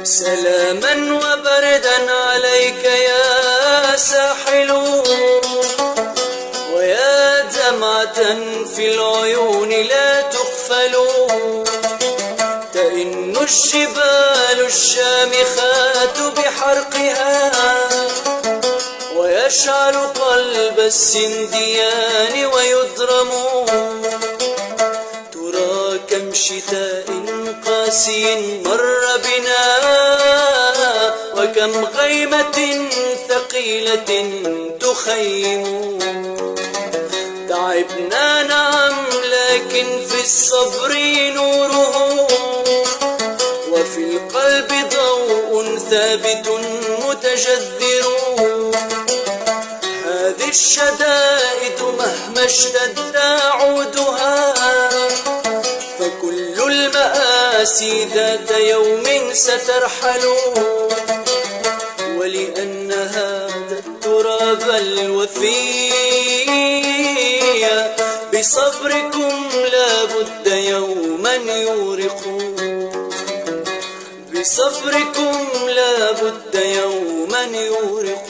سلاما وبردا عليك يا ساحل، ويا دمعة في العيون لا تغفل. تئن الجبال الشامخات بحرقها، ويشعل قلب السنديان ويضرم. ترى كم شتاء قاسي مر بنا، وكم غيمة ثقيلة تخيم. تعبنا نعم، لكن في الصبر نوره، وفي القلب ضوء ثابت متجذر. هذه الشدائد مهما اشتد عودها، فكل المآسي ذات يوم سترحل. ولأن هذا التراب الوفي بصبركم لا بد يوما يورق، بصبركم لا بد يوما يورق.